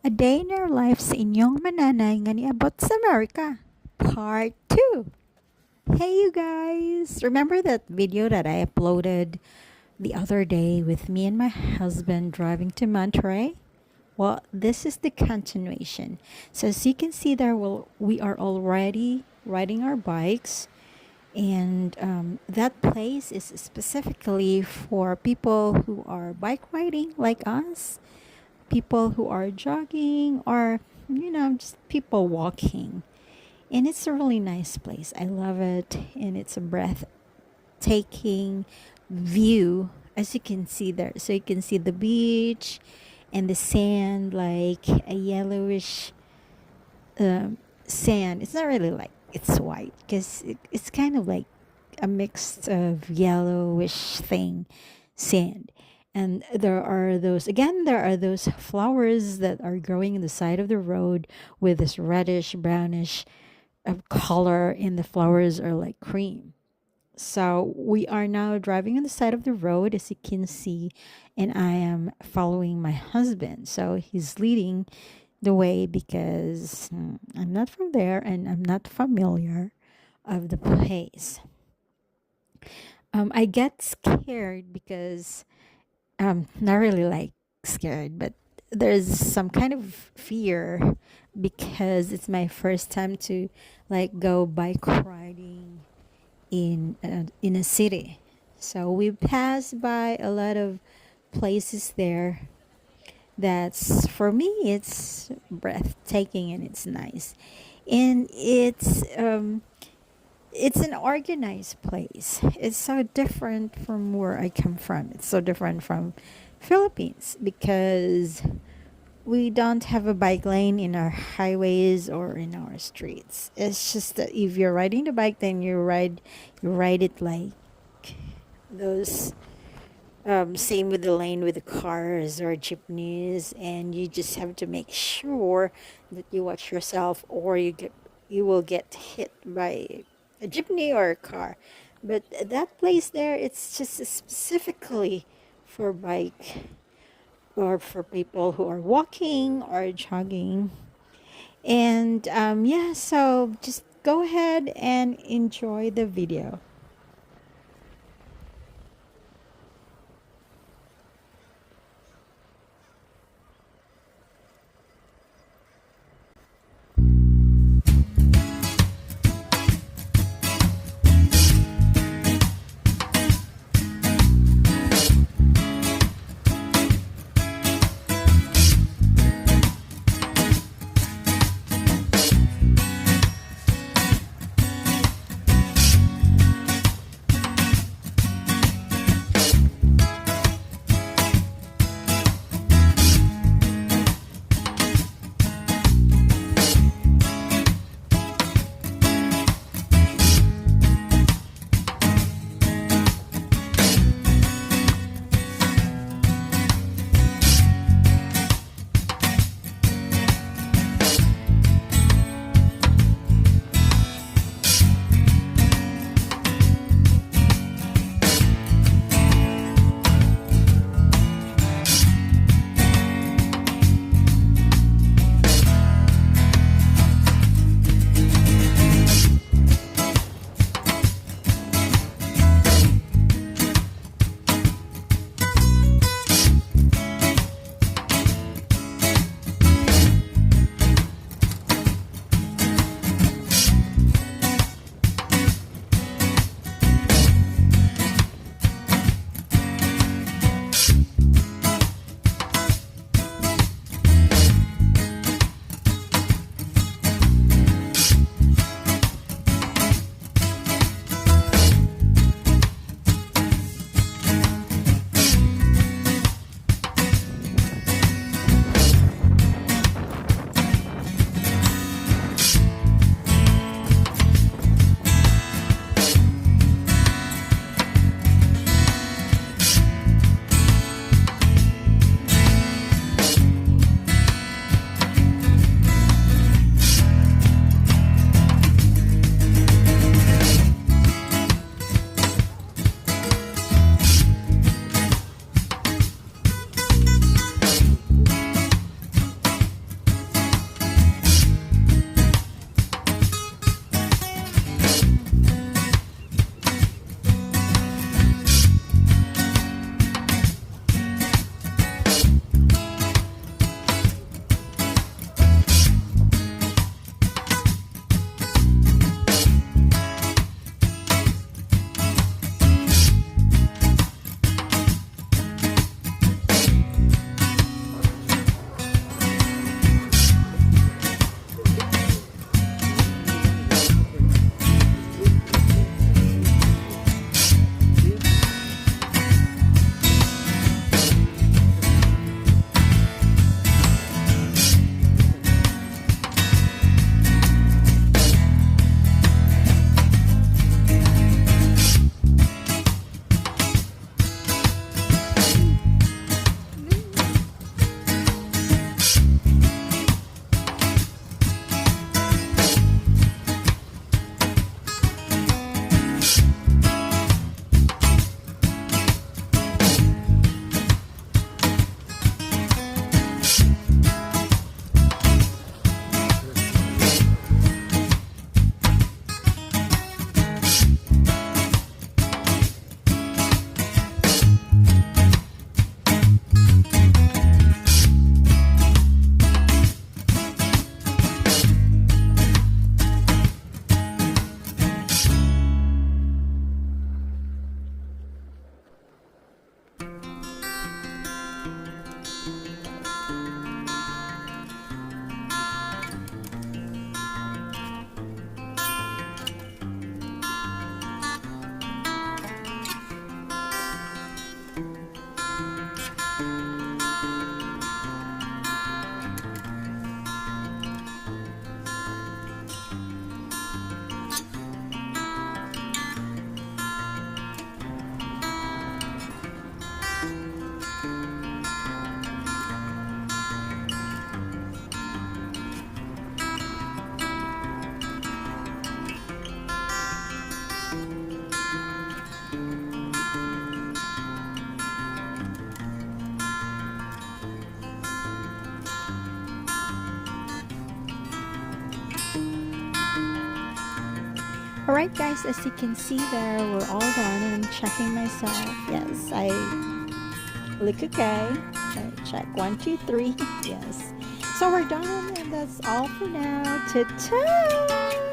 A Day in Our Life sa inyong mananay nga niabot sa America, Part 2. Hey you guys! Remember that video that I uploaded the other day with me and my husband driving to Monterey? Well, this is the continuation. So as you can see there, we are already riding our bikes. And that place is specifically for people who are bike riding like us, people who are jogging, or just people walking. And it's a really nice place. I love it, and it's a breathtaking view, as you can see there. So you can see the beach and the sand, like a yellowish sand. It's not really like it's white, because it's kind of like a mix of yellowish thing, sand. And there are those flowers that are growing in the side of the road with this reddish brownish color, and the flowers are like cream. So we are now driving on the side of the road, as you can see, and I am following my husband. So he's leading the way because I'm not from there and I'm not familiar of the place. I get scared because not really like scared, but there's some kind of fear because it's my first time to like go bike riding in a city. So we pass by a lot of places there. That's for me. It's breathtaking and it's nice, and it's an organized place. It's so different from where I come from. It's so different from Philippines because we don't have a bike lane in our highways or in our streets. It's just that if you're riding the bike, then you ride it like those. Same with the lane with the cars or jeepneys, and you just have to make sure that you watch yourself, or you will get hit by a jeepney or a car. But that place there, it's just specifically for bike or for people who are walking or jogging. And yeah, so just go ahead and enjoy the video. Alright guys, as you can see there, we're all done and I'm checking myself. Yes, I look okay. Okay, check 1, 2, 3. Yes. So we're done and that's all for now. Ta-ta!